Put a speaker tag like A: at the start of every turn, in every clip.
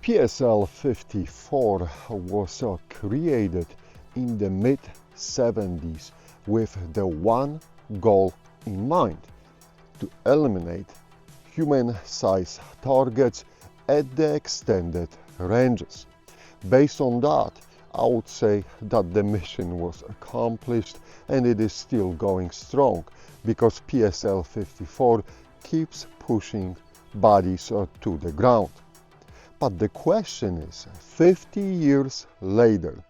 A: PSL 54 was created in the mid-70s with the one goal in mind: to eliminate human-sized targets at the extended ranges. Based on that, I would say that the mission was accomplished, and it is still going strong because PSL 54 keeps pushing bodies to the ground. But the question is, 50 years later,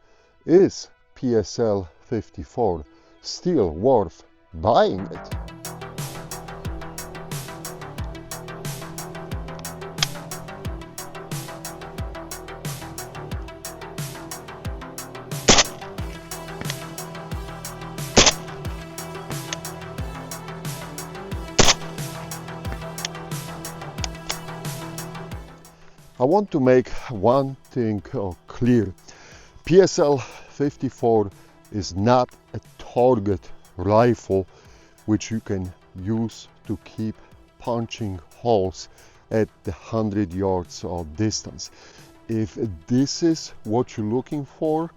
A: is PSL 54 still worth buying it? I want to make one thing clear. PSL 54 is not a target rifle which you can use to keep punching holes at the 100 yards of distance. If this is what you're looking for,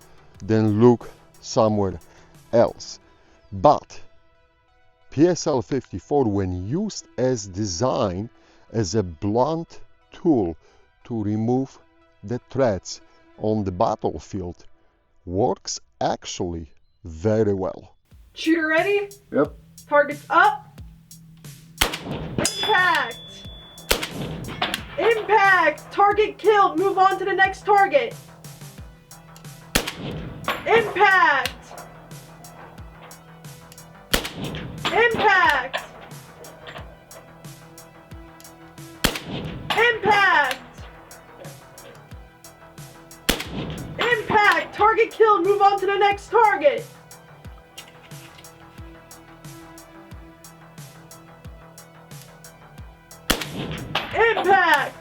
A: then look somewhere else. But PSL 54, when used as designed as a blunt tool to remove the threats on the battlefield, works actually very well.
B: Shooter ready?
A: Yep.
B: Targets up. Impact. Impact. Target killed. Move on to the next target. Impact. Impact. Impact. Impact. Target killed. Move on to the next target. Impact.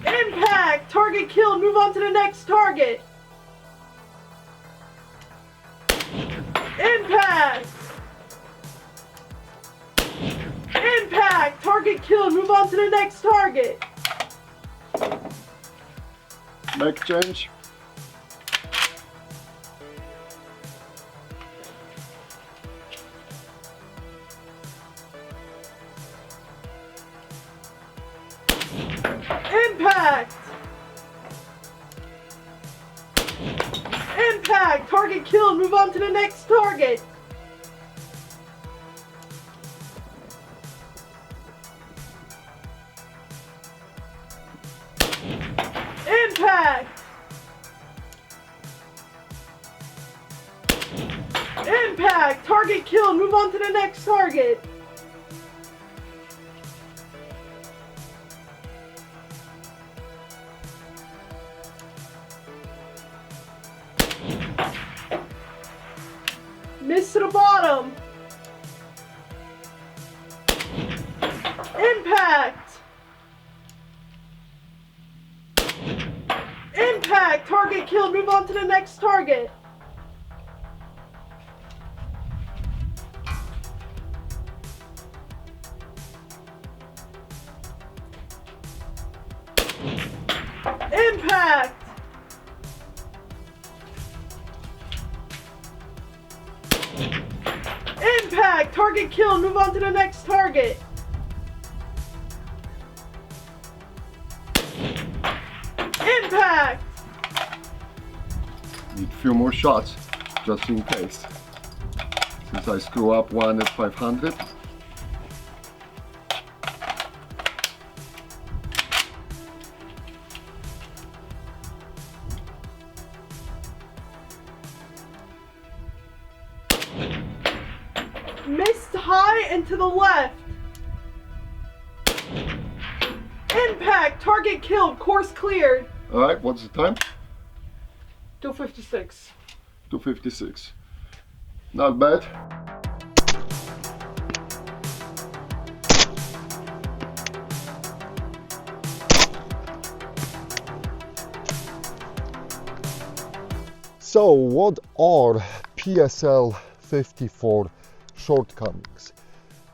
B: Impact. Target killed. Move on to the next target. Impact. Impact. Target killed. Move on to the next target.
A: Make change.
B: Impact. Impact. Target killed. Move on to the next target. Impact. Impact. Target killed. Move on to the next target. Miss to the bottom. Impact. Impact. Target killed. Move on to the next target. Impact. Impact. Target killed. Move on to the next target. Impact.
A: Need a few more shots, just in case. Since I screw up one at 500.
B: Missed high and to the left. Impact. Target killed. Course cleared.
A: Alright, what's the time?
B: 256.
A: 256. Not bad. So what are PSL 54 shortcomings?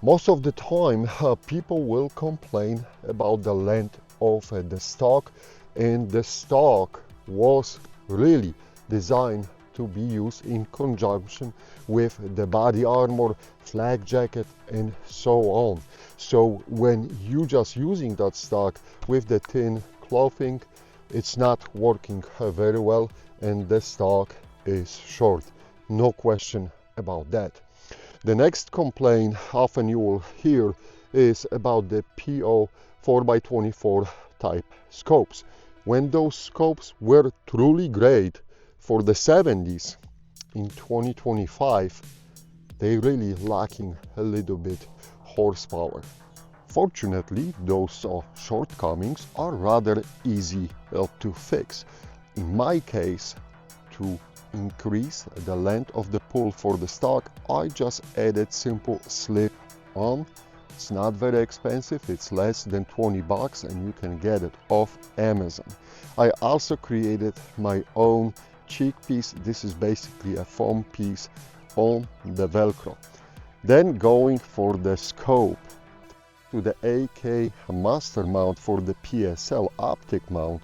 A: Most of the time, people will complain about the length of the stock, and the stock was really designed to be used in conjunction with the body armor, flak jacket, and so on. So when you just using that stock with the thin clothing, it's not working very well, and the stock is short. No question about that. The next complaint often you will hear is about the PO 4x24 type scopes. When those scopes were truly great for the 70s, in 2025, they really lacking a little bit horsepower. Fortunately, those shortcomings are rather easy to fix. In my case, to increase the length of the pull for the stock, I just added simple slip on. It's not very expensive, it's less than 20 bucks, and you can get it off Amazon. I also created my own cheek piece. This is basically a foam piece on the Velcro. Then going for the scope, to the AK master mount for the PSL optic mount,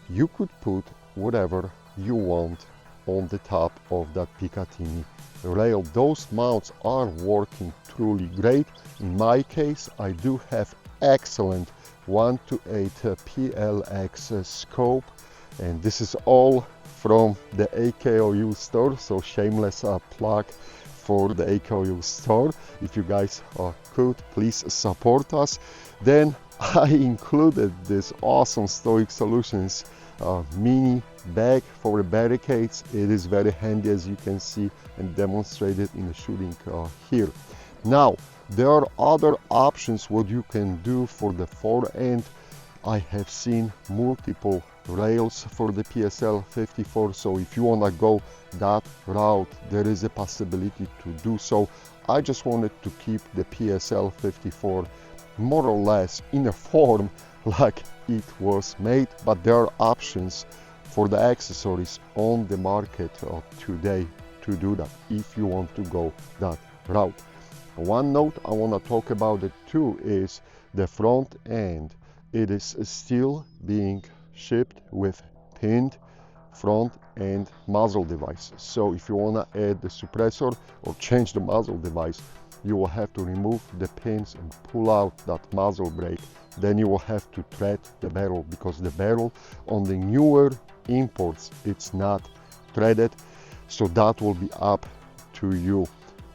A: you could put whatever you want on the top of that Picatinny rail. Those mounts are working truly great. In my case, I do have excellent 1:8 PLX scope, and this is all from the AKOU store, so shameless plug for the AKOU store. If you guys could please support us. Then I included this awesome Stoic Solutions mini bag for the barricades. It is very handy, as you can see and demonstrated in the shooting here. Now there are other options what you can do for the fore end. I have seen multiple rails for the PSL 54, so if you want to go that route, there is a possibility to do so. I just wanted to keep the PSL 54 more or less in a form like it was made, but there are options for the accessories on the market today to do that if you want to go that route. One note I want to talk about it too is the front end. It is still being shipped with pinned front end muzzle devices. So if you want to add the suppressor or change the muzzle device, you will have to remove the pins and pull out that muzzle brake. Then you will have to thread the barrel, because the barrel on the newer imports, it's not threaded. So that will be up to you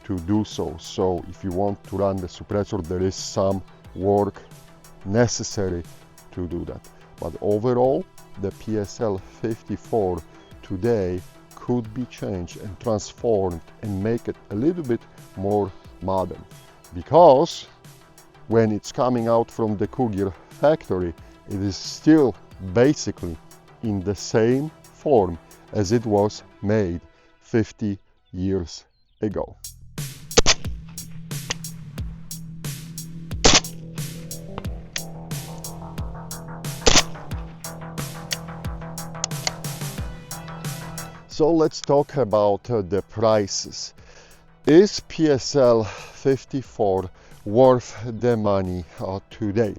A: to do so. So if you want to run the suppressor, there is some work necessary to do that. But overall, the PSL 54 today could be changed and transformed and make it a little bit more modern, because when it's coming out from the Cougar factory, it is still basically in the same form as it was made 50 years ago. So let's talk about the prices. Is PSL 54 worth the money today?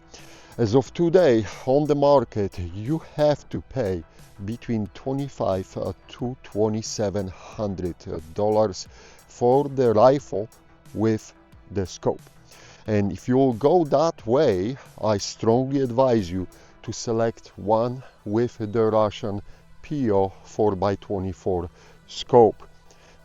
A: As of today on the market, you have to pay between $2,500 to $2,700 for the rifle with the scope. And if you'll go that way, I strongly advise you to select one with the Russian PO 4x24 scope.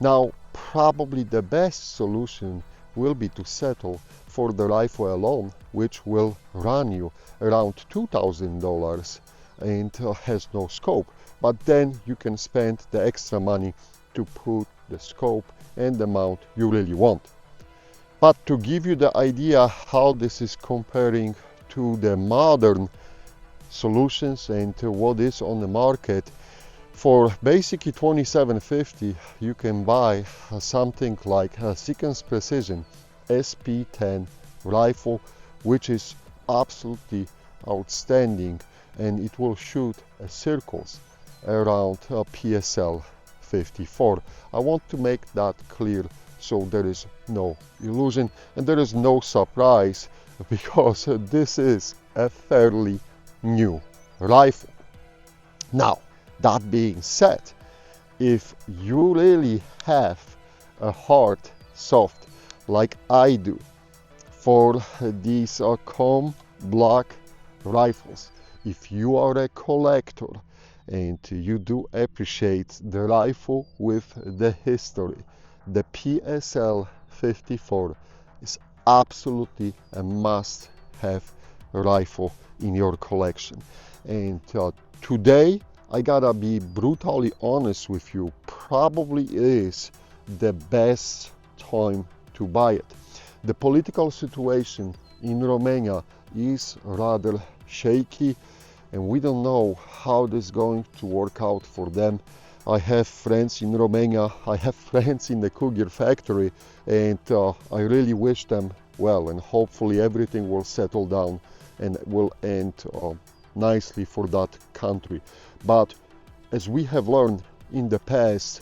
A: Now, probably the best solution will be to settle for the rifle alone, which will run you around $2,000 and has no scope. But then you can spend the extra money to put the scope and the mount you really want. But to give you the idea how this is comparing to the modern solutions and to what is on the market, for basically $2,750 you can buy something like a Seconds Precision SP10 rifle, which is absolutely outstanding, and it will shoot circles around PSL 54. I want to make that clear so there is no illusion and there is no surprise because this is a fairly new rifle. Now, that being said, if you really have a heart soft like I do for these chrome black rifles, if you are a collector and you do appreciate the rifle with the history, the PSL 54 is absolutely a must-have rifle in your collection. And today, I gotta be brutally honest with you, probably is the best time to buy it. The political situation in Romania is rather shaky and we don't know how this is going to work out for them. I have friends in Romania, I have friends in the Cougar factory, and I really wish them well, and hopefully everything will settle down and will end nicely for that country. But as we have learned in the past,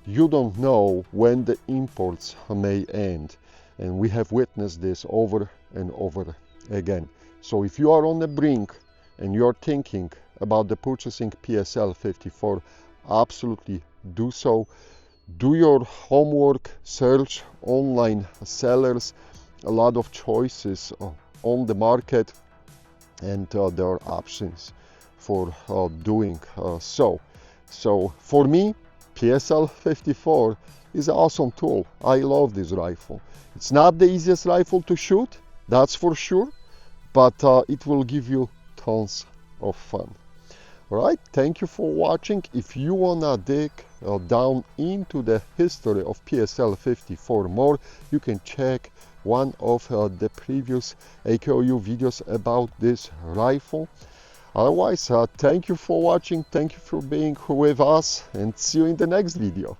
A: you don't know when the imports may end, and we have witnessed this over and over again. So if you are on the brink and you're thinking about the purchasing PSL 54, absolutely do so. Do your homework, search online sellers, a lot of choices on the market, and there are options for doing so. So for me, PSL 54 is an awesome tool. I love this rifle. It's not the easiest rifle to shoot, that's for sure, but it will give you tons of fun. All right, thank you for watching. If you wanna dig down into the history of PSL 54 more, you can check one of the previous AKOU videos about this rifle. Otherwise, thank you for watching, thank you for being with us, and see you in the next video.